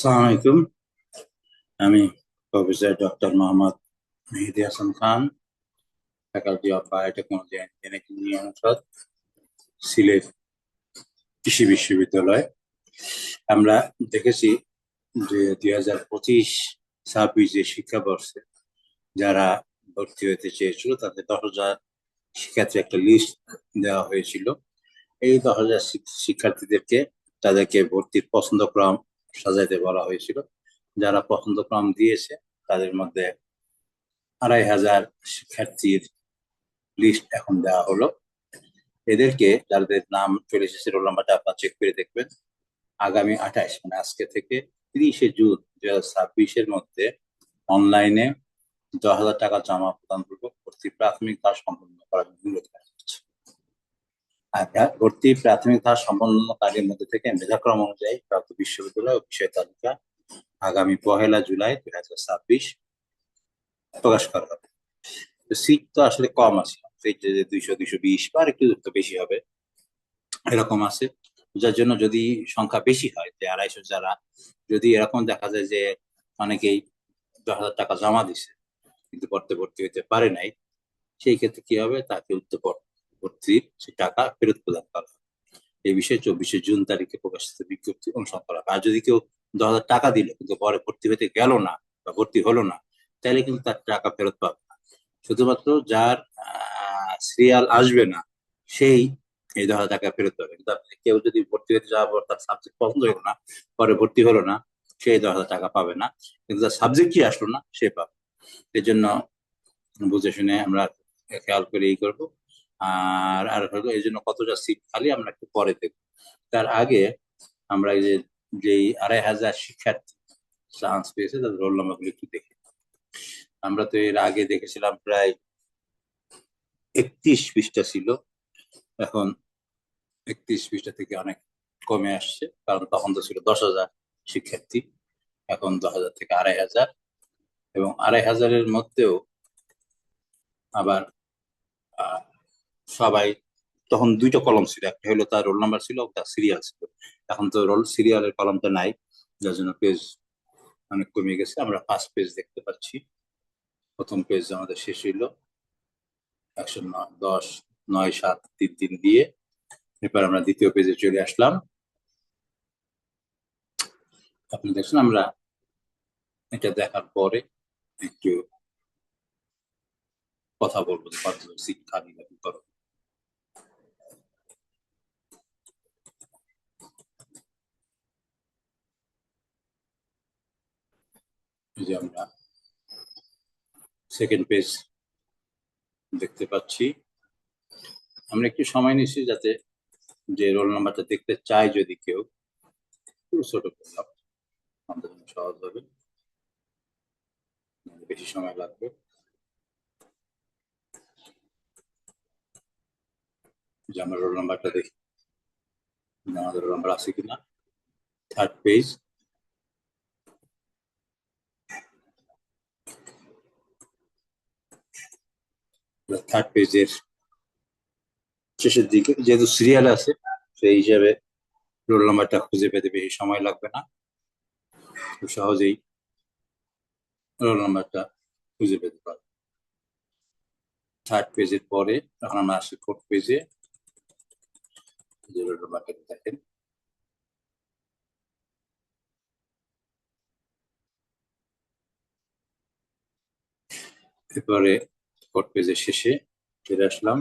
আসসালামু আলাইকুম। আমি professor doctor Mohammad Mehedi Hasan Khan, faculty of biotechnology and genetic engineering অনুষদ, সিলেট কৃষি বিশ্ববিদ্যালয়। আমরা দেখেছি যে 2025-26 যে শিক্ষাবর্ষে যারা ভর্তি হতে চেয়েছিল তাদের 10,000 শিক্ষার্থী একটা লিস্ট দেওয়া হয়েছিল। এই 10,000 শিক্ষার্থীদেরকে তাদেরকে ভর্তির পছন্দক্রম সাজাইতে বলা হয়েছিল। যারা পছন্দক্রম দিয়েছে তাদের মধ্যে 2,500 শিক্ষার্থীর লিস্ট এখন দেওয়া হলো। এদেরকে যাদের নাম চলে এসেছে, রোল নাম্বারটা আপনার চেক করে দেখবেন। আগামী 28 মানে আজকে থেকে 30শে জুন 2026-এর মধ্যে অনলাইনে 10,000 টাকা জমা প্রদান পূর্বক ভর্তি প্রাথমিক ধাপ সম্পন্ন করার অনুরোধ করা হচ্ছে। আর ভর্তি প্রাথমিক ধাপ সম্পন্নকারীর মধ্যে থেকে মেধাক্রম অনুযায়ী প্রাপ্ত বিশ্ববিদ্যালয় ও বিষয় তালিকা আগামী 1 জুলাই 2026 প্রকাশ করা হবে। সিট তো আসলে কম আছে, সিট 200-220 বা একটু বেশি হবে এরকম আছে। যার জন্য যদি সংখ্যা বেশি হয়, যে 250 যারা, যদি এরকম দেখা যায় যে অনেকেই 10,000 টাকা জমা দিছে কিন্তু পড়তে ভর্তি হইতে পারে নাই, সেই ক্ষেত্রে কি হবে, তাকে ভর্তির সে টাকা ফেরত প্রদান করা হবে। এই বিষয়ে 24শে জুন তারিখে প্রকাশিত বিজ্ঞপ্তি অনুসরণ করা হবে। আর যদি কেউ 10,000 টাকা দিল কিন্তু পরে ভর্তি হতে গেল না বা ভর্তি হলো না, তাহলে কিন্তু তার টাকা ফেরত পাবে না। শুধুমাত্র যার সিরিয়াল আসবে না সেই এই 10,000 টাকা ফেরত পাবে। কিন্তু কেউ যদি ভর্তি হতে যাওয়ার পর তার সাবজেক্ট পছন্দ হলো না, পরে ভর্তি হলো না, সেই 10,000 টাকা পাবে না। কিন্তু তার সাবজেক্টই আসলো না, সে পাবে। এর জন্য বুঝে শুনে আমরা খেয়াল করে করবো। আর হলো এই জন্য কতটা সিট খালি আমরা একটু পরে দেখবো। তার আগে আমরা এই যে 2,500 শিক্ষার্থী চান্স পেয়েছে তাদের রোল নাম্বার গুলো একটু দেখি। আমরা তো এর আগে দেখেছিলাম প্রায় 31 পৃষ্ঠা ছিল, এখন 31 পৃষ্ঠা থেকে অনেক কমে আসছে, কারণ তখন তো ছিল 10,000 শিক্ষার্থী, এখন 10,000 থেকে 2,500। এবং 2,500-এর মধ্যেও আবার সবাই, তখন দুইটা কলম ছিল, একটা হলো তার রোল নাম্বার ছিল, তার সিরিয়াল ছিল। এখন তো রোল সিরিয়ালের কলমটা নাই, যার জন্য পেজ অনেক কমে গেছে। আমরা ফার্স্ট পেজ দেখতে পাচ্ছি, প্রথম পেজ আমাদের শেষ হইলো 110-9-7-3-3 দিয়ে। এরপর আমরা দ্বিতীয় পেজে চলে আসলাম। আপনি দেখছেন, আমরা এটা দেখার পরে একটু কথা বলবো যে কতজন শিক্ষা নিবেদন করো। যে আমরা সেকেন্ড পেজ দেখতে পাচ্ছি। আমরা একটু সময় নিচ্ছি যাতে যে রোল নাম্বারটা দেখতে চাই যদি কেউ, ছোট করলাম, আমাদের জন্য সহজ হবে, বেশি সময় লাগবে। যে আমরা রোল নাম্বারটা দেখি, আমাদের রোল নাম্বার আছে কিনা। থার্ড পেজ, থার্ড পেজের শেষের দিকে যেহেতু সিরিয়াল আছে, সেই হিসাবে রোল নাম্বারটা খুঁজে পেতে বেশি সময় লাগবে না, খুব সহজেই রোল নাম্বারটা খুঁজে পেতে পারবে। থার্ড পেজের পরে এখন আমরা আসি ফোর্থ পেজে, যে রোল নাম্বারটা দেখেন। এরপরে ফোর্থ পেজের শেষে চলে আসলাম।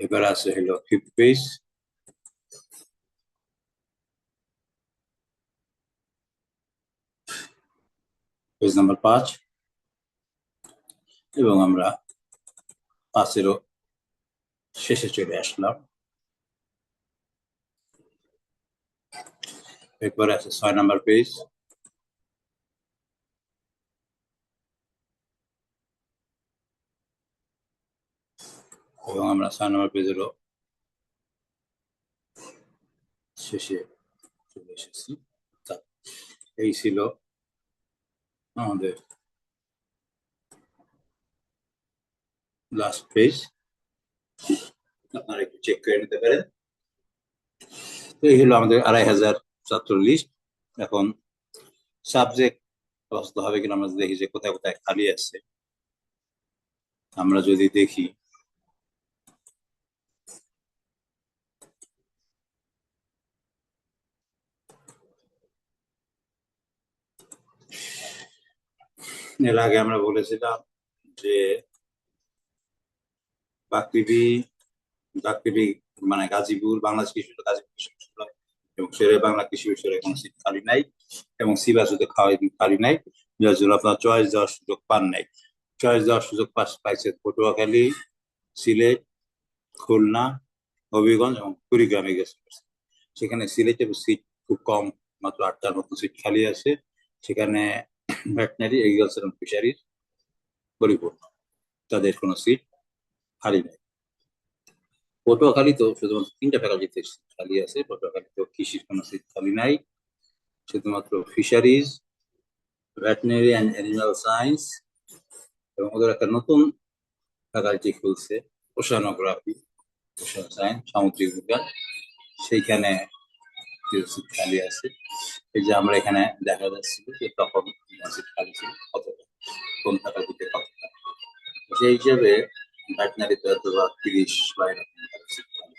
এবার আছে হলো ফিফথ পেজ, পেজ নাম্বার 5, এবং আমরা 5-এরও শেষে চলে আসলাম। এরপরে আছে 6 নাম্বার পেজ, এবং আমরা 6 নাম্বার পেজেরও শেষে চলে এসেছি। এই ছিল আমাদের লাস্ট পেজ। আপনারা একটু চেক করে নিতে পারেন। তো এই হলো আমাদের 2500 ছাত্র লিস্ট। এখন সাবজেক্ট প্রস্তুত হবে কিনা আমরা দেখি যে কোথায় কোথায় খালি আছে। আমরা যদি দেখি এর আগে আমরা বলেছিলাম যে বাকৃবি বাকৃবি মানে গাজীপুর বাংলাদেশ কৃষি গাজীপুর বিশ্ববিদ্যালয় এবং শেরে বাংলা কৃষি বিশ্ববিদ্যালয়ে কোনো সিট খালি নাই এবং সিবাসুতে খালি নাই, যার জন্য আপনার চয়েস দেওয়ার সুযোগ পান নাই। চয়েস দেওয়ার সুযোগ পাইছে পটুয়াখালী, সিলেট, খুলনা, হবিগঞ্জ এবং কুড়িগ্রামে গেছে। সেখানে সিলেটের সিট খুব কম, মাত্র 8টার মতো সিট খালি আছে। সেখানে ভেটেনারি, এগ্রিকালচার এবং ফিশারিজ পরিপূর্ণ, তাদের কোনো সিট খালি নেই। পটুয়াখালী তো শুধুমাত্র 3টা ফ্যাকাল্টিতে সিট খালি আছে। পটুয়াখালীতে কৃষির কোনো সিট খালি নাই, শুধুমাত্র fisheries, veterinary and animal science এবং ওদের একটা নতুন ফ্যাকাল্টি খুলছে ওশানোগ্রাফি, ওশান সায়েন্স, সামুদ্রিক বিজ্ঞান, সেইখানে কিছু সিট খালি আছে। এই যে আমরা এখানে দেখা যাচ্ছিল যে তখন সিট খালি ছিল কতটা, কোন ফ্যাকাল্টিতে কতটা, সেই হিসেবে ভেটেনারিতে হয়তো বা 30 বা এরকম সিট খালি।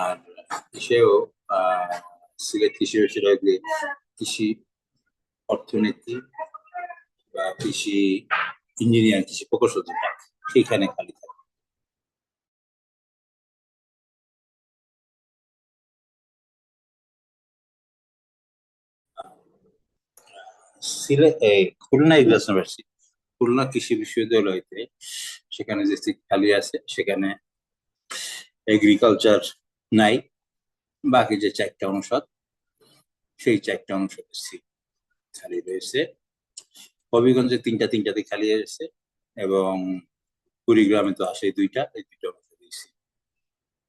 আর সেও সিলেট কৃষি বিশ্ববিদ্যালয়ে কৃষি অর্থনীতি বা কৃষি ইঞ্জিনিয়ার, কৃষি প্রকৌশল যেটা, সেইখানে খালি থাকে। সিলেট এই খুলনা ইউনিভার্সিটি, খুলনা কৃষি বিশ্ববিদ্যালয়তে সেখানে যে সিট খালি আছে সেখানে এগ্রিকালচার নাই, বাকি যে 4টা অনুষদ সেই 4টা অনুষদের সিট খালি রয়েছে। হবিগঞ্জে তিনটাতে খালি হয়েছে এবং কুড়িগ্রামে তো আসে 2টা, এই 2টা অনুষদের সিট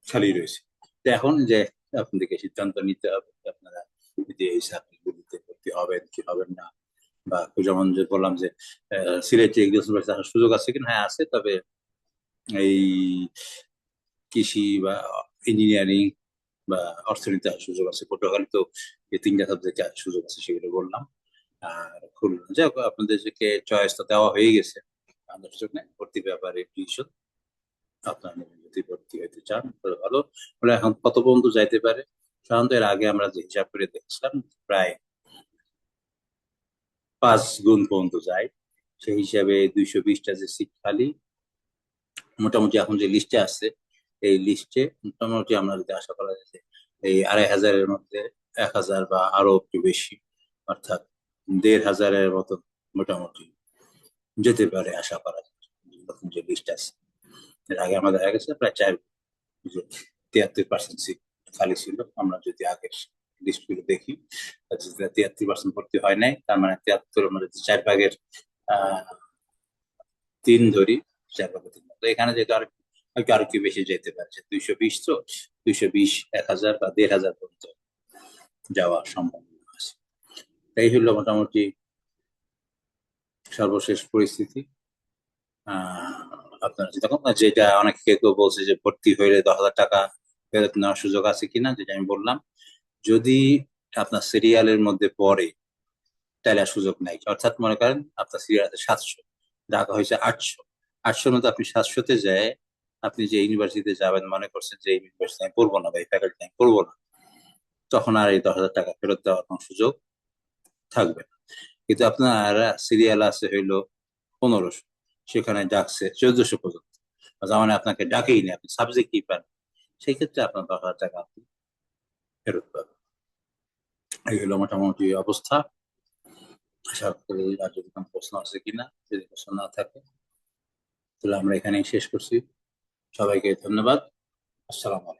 খালি রয়েছে। তো এখন যে আপনাদেরকে সিদ্ধান্ত নিতে হবে আপনারা যদি এই চাকরিগুলিতে ভর্তি হবেন কি হবেন না, বা যেমন যে বললাম যে সিলেটে এগ্রিকালচার আসার সুযোগ আছে কিনা, হ্যাঁ আছে, তবে এই কৃষি বা ইঞ্জিনিয়ারিং বা অর্থনীতি আসার সুযোগ আছে। পটুয়াখালী তো এই 3টা সাবজেক্টে আসার সুযোগ আছে, সেগুলো বললাম। আর খুলনা যাই হোক, আপনাদেরকে চয়েস তো দেওয়া হয়ে গেছে, আমাদের জন্য ভর্তি ব্যাপারে ডিসিশন আপনারা নেবেন। যদি ভর্তি হইতে চান তাহলে ভালো। বলে এখন কত পর্যন্ত যাইতে পারে, সাধারণত এর আগে আমরা যে হিসাব করে দেখছিলাম প্রায় 5 গুণ পর্যন্ত যায়। সেই হিসাবে 220টা যে সিট খালি মোটামুটি এখন যে লিস্টে আছে, এই লিস্টে মোটামুটি আমরা যদি আশা করা যায় যে এই 2500-এর মধ্যে 1000 বা আরো একটু বেশি, অর্থাৎ 1500-এর মতো মোটামুটি যেতে পারে আশা করা যায়। নতুন যে লিস্ট আছে, এর আগে আমাদের দেখা গেছে প্রায় 73% সিট খালি ছিল। আমরা যদি আগের লিস্ট গুলো দেখি, 73% ভর্তি হয় নাই, তার মানে 73-এর মধ্যে 4 ভাগের 3 ধরি, 4 ভাগের 3 তো এখানে যেহেতু আর হয়তো আরো কি বেশি যেতে পারছে, 220, তো 220, 1000 বা 1500 পর্যন্ত যাওয়া সম্ভব আছে। এই হলো মোটামুটি সর্বশেষ পরিস্থিতি। আপনার যেটা অনেকে কেউ বলছে যে ভর্তি হইলে 10,000 টাকা ফেরত নেওয়ার সুযোগ আছে কিনা, যেটা আমি বললাম যদি আপনার সিরিয়ালের মধ্যে পড়ে তাহলে আর সুযোগ নাই। অর্থাৎ মনে করেন আপনার সিরিয়াল আছে 700, ঢাকা হয়েছে 800, 800 মধ্যে আপনি 700-তে যায় আপনি যে ইউনিভার্সিটিতে যাবেন মনে করছেন যে এই ইউনিভার্সিটি আমি পড়বো না বা এই ফ্যাকাল্টি আমি পড়বো না, তখন আর এই 10,000 টাকা ফেরত দেওয়ার কোনো সুযোগ থাকবে না। কিন্তু আপনার সিরিয়াল আছে হইলো 1500, সেখানে ডাকছে 1400 পর্যন্ত, তার মানে আপনাকে ডাকেই নেই, আপনি সাবজেক্ট কি পান, সেই ক্ষেত্রে আপনার 10,000 টাকা আপনি ফেরত পাবেন। এই হলো মোটামুটি অবস্থা। আশা করি আর যদি কোনো প্রশ্ন আছে কিনা, যদি প্রশ্ন না থাকে তাহলে আমরা এখানেই শেষ করছি। সবাইকে ধন্যবাদ। আসসালামু আলাইকুম।